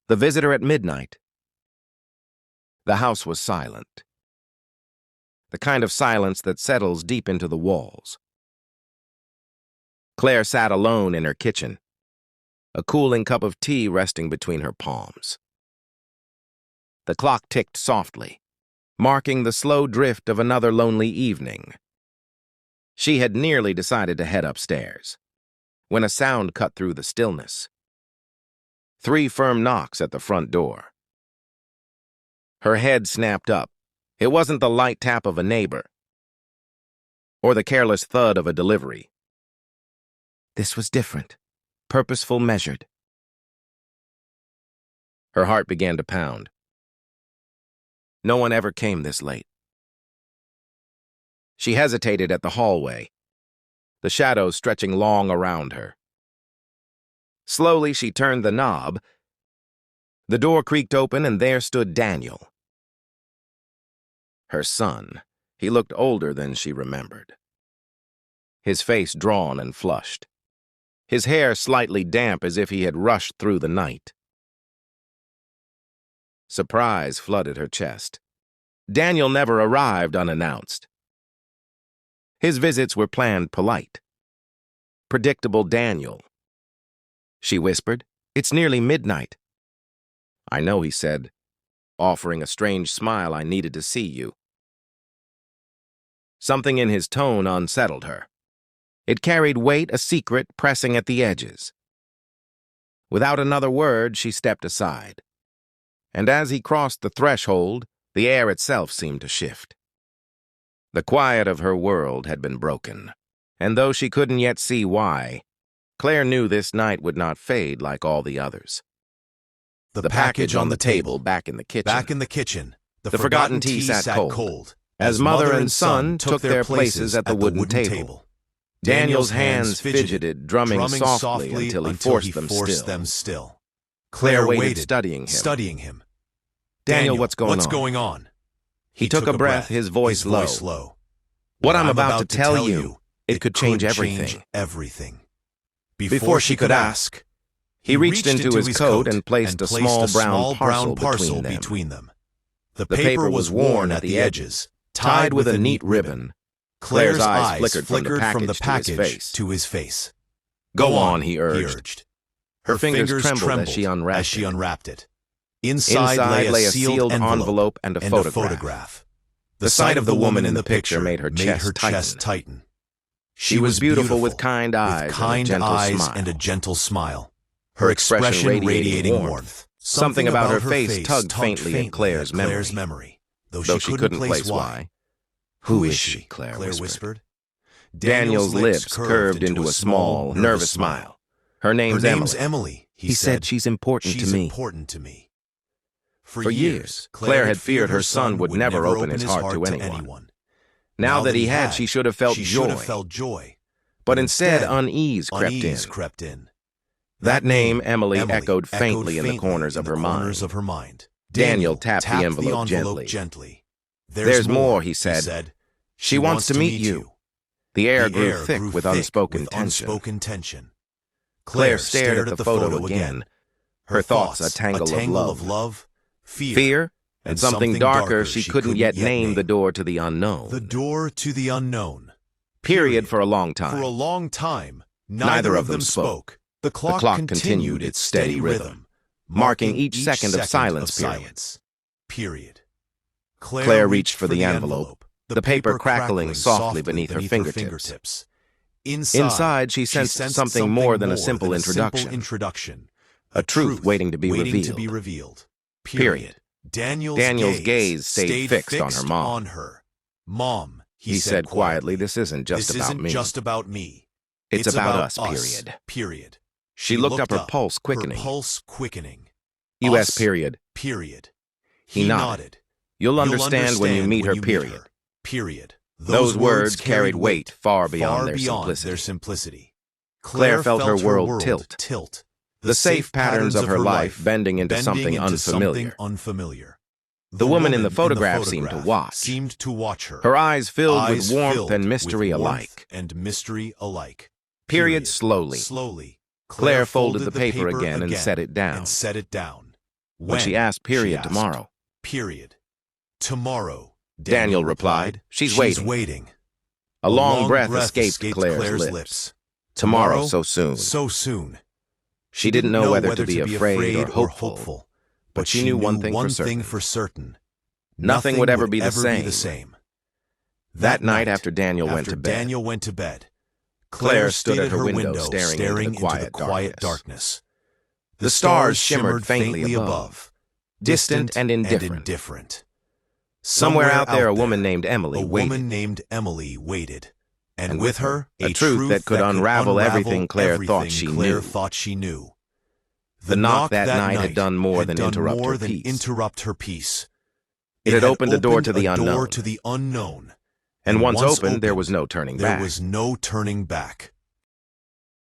The visitor at midnight. The house was silent. The kind of silence that settles deep into the walls. Claire sat alone in her kitchen, a cooling cup of tea resting between her palms. The clock ticked softly, marking the slow drift of another lonely evening. She had nearly decided to head upstairs, when a sound cut through the stillness. 3 firm knocks at the front door. Her head snapped up. It wasn't the light tap of a neighbor, or the careless thud of a delivery. This was different, purposeful, measured. Her heart began to pound. No one ever came this late. She hesitated at the hallway, the shadows stretching long around her. Slowly, she turned the knob. The door creaked open, and there stood Daniel. Her son. He looked older than she remembered. His face drawn and flushed. His hair slightly damp as if he had rushed through the night. Surprise flooded her chest. Daniel never arrived unannounced. His visits were planned polite. Predictable Daniel. She whispered, "It's nearly midnight." "I know," he said, offering a strange smile. "I needed to see you." Something in his tone unsettled her. It carried weight, a secret pressing at the edges. Without another word, she stepped aside. And as he crossed the threshold, the air itself seemed to shift. The quiet of her world had been broken, and though she couldn't yet see why, Claire knew this night would not fade like all the others. The package on the table, back in the kitchen. The forgotten tea sat cold, as mother and son took their places at the wooden table. Daniel's hands fidgeted, drumming softly until he forced them still. Claire waited, studying him. "Daniel, what's going on? He took a breath, his voice low. "What I'm about to tell you, it could change everything." Before she could ask, he reached into his coat and placed a small brown parcel between them. The paper was worn at the edges, tied with a neat ribbon. Claire's eyes flickered from the package to his face. "Go on," he urged. Her fingers trembled as she unwrapped it. Inside lay a sealed envelope and a photograph. The sight of the woman in the picture made her chest tighten. She was beautiful with kind eyes and a gentle smile. Her expression radiating warmth. Something about her face tugged faintly at Claire's memory, though she couldn't place why. "Who is she?" Claire whispered. Daniel's lips curved into a small, nervous smile. "Her name's Emily. He said she's important to me." For years, Claire had feared her son would never open his heart to anyone. Now that he had, she should have felt joy. But instead, unease crept in. That name, Emily, echoed faintly in the corners of her mind. Daniel tapped the envelope gently. "There's more," he said. "She wants to meet you." The air grew thick with unspoken tension. Claire stared at the photo again. Her thoughts a tangle of love, fear, and something darker she couldn't yet name. The door to the unknown. Period. For a long time, neither of them spoke. The clock continued its steady rhythm, marking each second of silence. Period. Claire reached for the envelope, the paper crackling softly beneath her fingertips. Inside, she sensed something more than a simple introduction. A truth waiting to be revealed. Period. Daniel's gaze stayed fixed on her. "Mom," he said quietly, "this isn't just about me. It's about us, period." She looked up, her pulse quickening. U.S. period. He nodded. "You'll understand when you meet her, period." Those words carried weight far beyond their simplicity. Claire felt her world tilt. The safe patterns of her life bending into something unfamiliar. The woman in the photograph seemed to watch her. Her eyes filled with warmth and mystery alike. Period. Slowly, Claire folded the paper again and set it down. When she asked, period, tomorrow. Period. Tomorrow, Daniel replied, She's waiting. A long breath escaped Claire's lips. Tomorrow, so soon. So soon. She didn't know whether to be afraid or hopeful, but she knew one thing for certain. Nothing would ever be the same. That night after Daniel went to bed, Claire stood at her window staring into the quiet darkness. The stars shimmered faintly above, distant and indifferent. Somewhere out there, a woman named Emily waited. And with her, a truth that could unravel everything Claire thought she knew. The knock that night had done more than interrupt her peace. It had opened a door to the unknown. And once opened, there was no turning back.